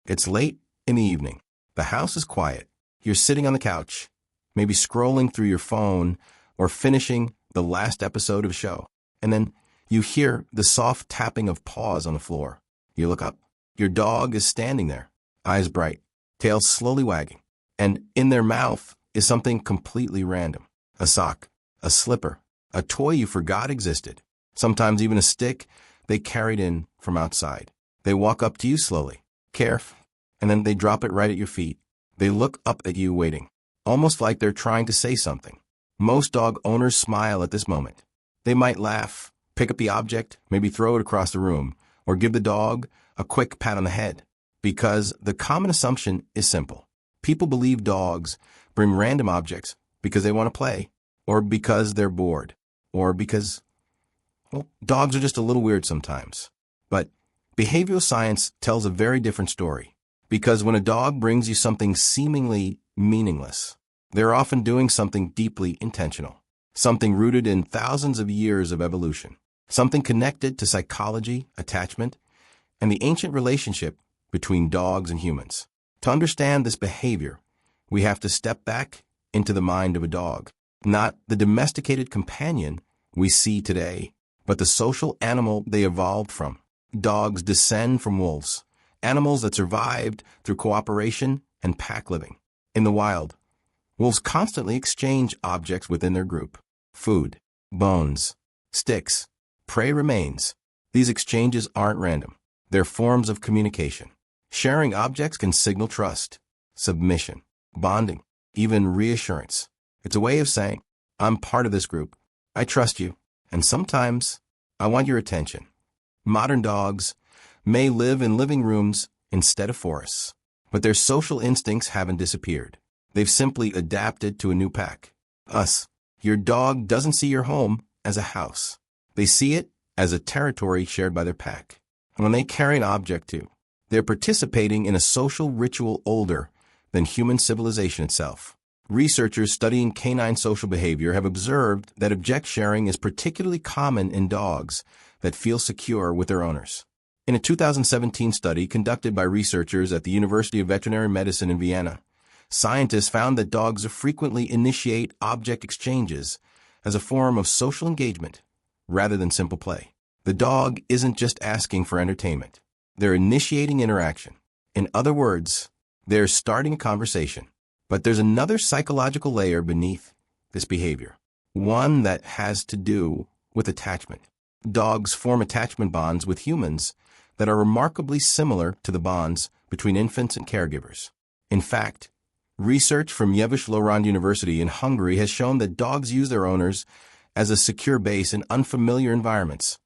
It's late in the evening. The house is quiet. You're sitting on the couch, maybe scrolling through your phone or finishing the last episode of a show. And then you hear the soft tapping of paws on the floor. You look up. Your dog is standing there, eyes bright, tail slowly wagging. And in their mouth is something completely random. A sock, a slipper, a toy you forgot existed. Sometimes even a stick they carried in from outside. They walk up to you slowly, careful, and then they drop it right at your feet. They look up at you waiting, almost like they're trying to say something. Most dog owners smile at this moment. They might laugh, pick up the object, maybe throw it across the room, or give the dog a quick pat on the head. Because the common assumption is simple. People believe dogs bring random objects because they want to play, or because they're bored, or because, well, dogs are just a little weird sometimes. But behavioral science tells a very different story. Because when a dog brings you something seemingly meaningless, they're often doing something deeply intentional, something rooted in thousands of years of evolution, something connected to psychology, attachment, and the ancient relationship between dogs and humans. To understand this behavior, we have to step back into the mind of a dog, not the domesticated companion we see today, but the social animal they evolved from. Dogs descend from wolves, animals that survived through cooperation and pack living. In the wild, wolves constantly exchange objects within their group: food, bones, sticks, prey remains. These exchanges aren't random. They're forms of communication. Sharing objects can signal trust, submission, bonding, even reassurance. It's a way of saying, I'm part of this group, I trust you, and sometimes I want your attention. Modern dogs may live in living rooms instead of forests, but their social instincts haven't disappeared. They've simply adapted to a new pack. Us. Your dog doesn't see your home as a house. They see it as a territory shared by their pack. And when they carry an object too, they're participating in a social ritual older than human civilization itself. Researchers studying canine social behavior have observed that object sharing is particularly common in dogs that feel secure with their owners. In a 2017 study conducted by researchers at the University of Veterinary Medicine in Vienna, scientists found that dogs frequently initiate object exchanges as a form of social engagement rather than simple play. The dog isn't just asking for entertainment. They're initiating interaction. In other words, they're starting a conversation. But there's another psychological layer beneath this behavior, one that has to do with attachment. Dogs form attachment bonds with humans that are remarkably similar to the bonds between infants and caregivers. In fact, research from Loránd University in Hungary has shown that dogs use their owners as a secure base in unfamiliar environments,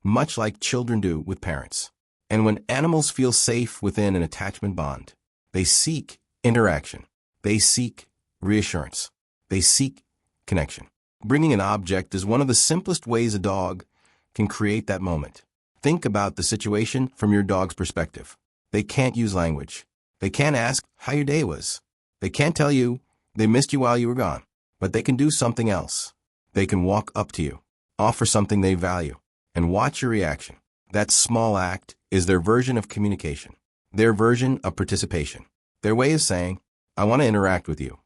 much like children do with parents. And when animals feel safe within an attachment bond, they seek interaction. They seek reassurance. They seek connection. Bringing an object is one of the simplest ways a dog can create that moment. Think about the situation from your dog's perspective. They can't use language. They can't ask how your day was. They can't tell you they missed you while you were gone. But they can do something else. They can walk up to you, offer something they value, and watch your reaction. That small act is their version of communication, their version of participation, their way of saying, I want to interact with you.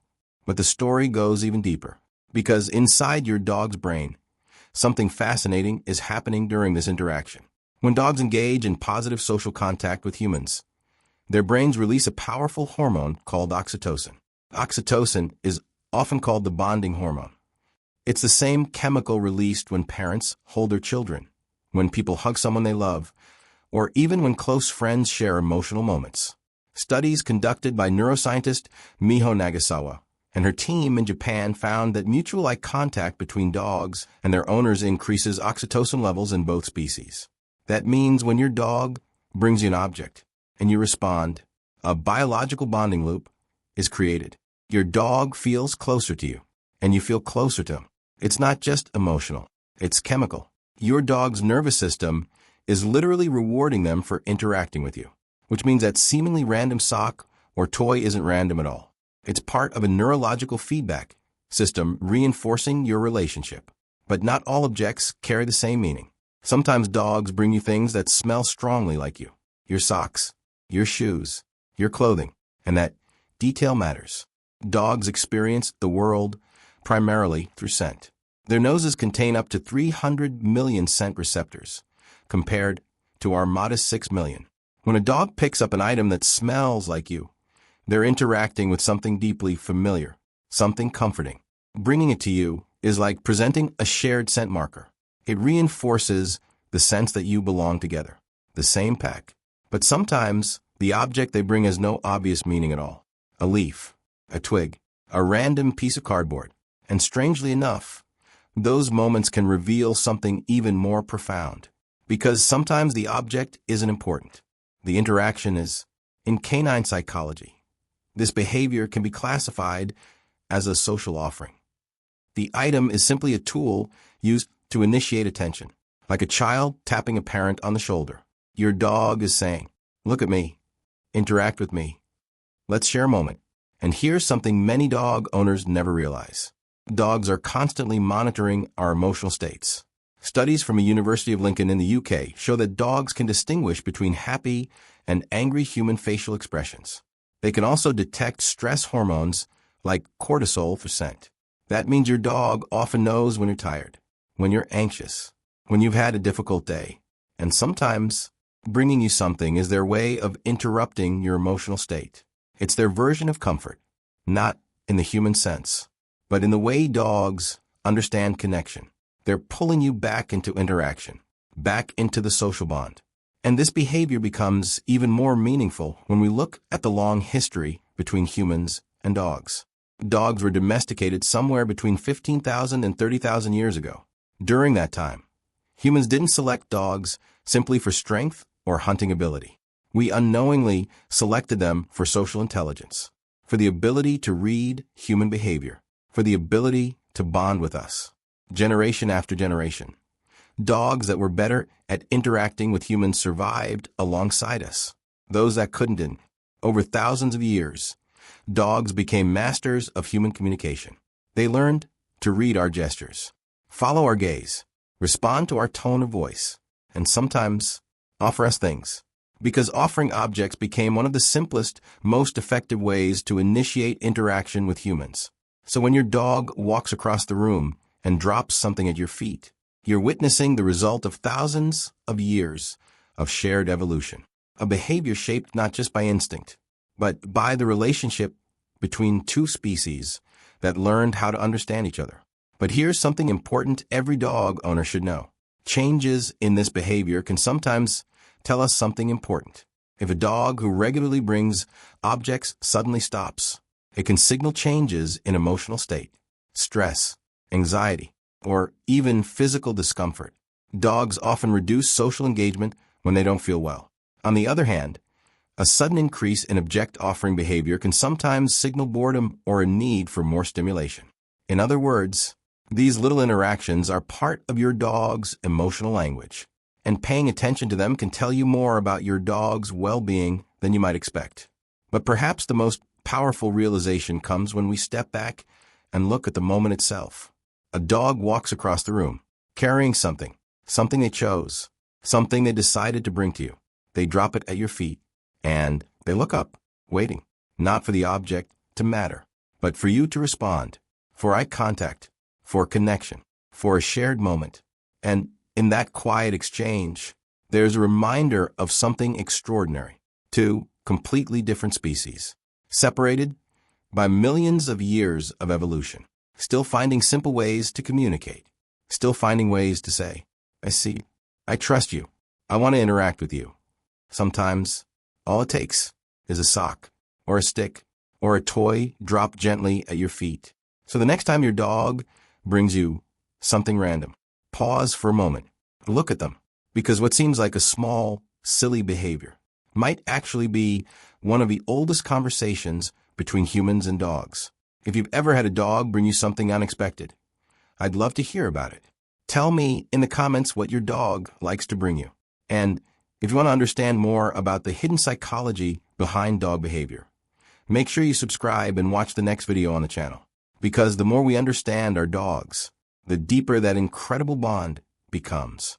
But the story goes even deeper, because inside your dog's brain, something fascinating is happening during this interaction. When dogs engage in positive social contact with humans, their brains release a powerful hormone called oxytocin. Oxytocin is often called the bonding hormone. It's the same chemical released when parents hold their children, when people hug someone they love, or even when close friends share emotional moments. Studies conducted by neuroscientist Miho Nagasawa and her team in Japan found that mutual eye contact between dogs and their owners increases oxytocin levels in both species. That means when your dog brings you an object and you respond, a biological bonding loop is created. Your dog feels closer to you, and you feel closer to him. It's not just emotional, it's chemical. Your dog's nervous system is literally rewarding them for interacting with you, which means that seemingly random sock or toy isn't random at all. It's part of a neurological feedback system reinforcing your relationship. But not all objects carry the same meaning. Sometimes dogs bring you things that smell strongly like you. Your socks, your shoes, your clothing, and that detail matters. Dogs experience the world primarily through scent. Their noses contain up to 300 million scent receptors, compared to our modest 6 million. When a dog picks up an item that smells like you, they're interacting with something deeply familiar, something comforting. Bringing it to you is like presenting a shared scent marker. It reinforces the sense that you belong together, the same pack. But sometimes, the object they bring has no obvious meaning at all. A leaf, a twig, a random piece of cardboard. And strangely enough, those moments can reveal something even more profound. Because sometimes the object isn't important. The interaction is. In canine psychology, this behavior can be classified as a social offering. The item is simply a tool used to initiate attention, like a child tapping a parent on the shoulder. Your dog is saying, "Look at me, interact with me, let's share a moment." And here's something many dog owners never realize. Dogs are constantly monitoring our emotional states. Studies from the University of Lincoln in the UK show that dogs can distinguish between happy and angry human facial expressions. They can also detect stress hormones like cortisol for scent. That means your dog often knows when you're tired, when you're anxious, when you've had a difficult day. And sometimes, bringing you something is their way of interrupting your emotional state. It's their version of comfort, not in the human sense, but in the way dogs understand connection. They're pulling you back into interaction, back into the social bond. And this behavior becomes even more meaningful when we look at the long history between humans and dogs. Dogs were domesticated somewhere between 15,000 and 30,000 years ago. During that time, humans didn't select dogs simply for strength or hunting ability. We unknowingly selected them for social intelligence, for the ability to read human behavior, for the ability to bond with us. Generation after generation, dogs that were better at interacting with humans survived alongside us. Those that couldn't. Over thousands of years, dogs became masters of human communication. They learned to read our gestures, follow our gaze, respond to our tone of voice, and sometimes offer us things. Because offering objects became one of the simplest, most effective ways to initiate interaction with humans. So when your dog walks across the room and drops something at your feet, you're witnessing the result of thousands of years of shared evolution. A behavior shaped not just by instinct, but by the relationship between two species that learned how to understand each other. But here's something important every dog owner should know. Changes in this behavior can sometimes tell us something important. If a dog who regularly brings objects suddenly stops, it can signal changes in emotional state, stress, anxiety, or even physical discomfort. Dogs often reduce social engagement when they don't feel well. On the other hand, a sudden increase in object-offering behavior can sometimes signal boredom or a need for more stimulation. In other words, these little interactions are part of your dog's emotional language, and paying attention to them can tell you more about your dog's well-being than you might expect. But perhaps the most powerful realization comes when we step back and look at the moment itself. A dog walks across the room, carrying something they chose, something they decided to bring to you. They drop it at your feet, and they look up, waiting, not for the object to matter, but for you to respond, for eye contact, for connection, for a shared moment. And in that quiet exchange, there's a reminder of something extraordinary. Two completely different species, separated by millions of years of evolution, still finding simple ways to communicate, still finding ways to say, "I see, I trust you, I want to interact with you." Sometimes, all it takes is a sock, or a stick, or a toy dropped gently at your feet. So the next time your dog brings you something random, pause for a moment, look at them, because what seems like a small, silly behavior might actually be one of the oldest conversations between humans and dogs. If you've ever had a dog bring you something unexpected, I'd love to hear about it. Tell me in the comments what your dog likes to bring you. And if you want to understand more about the hidden psychology behind dog behavior, make sure you subscribe and watch the next video on the channel. Because the more we understand our dogs, the deeper that incredible bond becomes.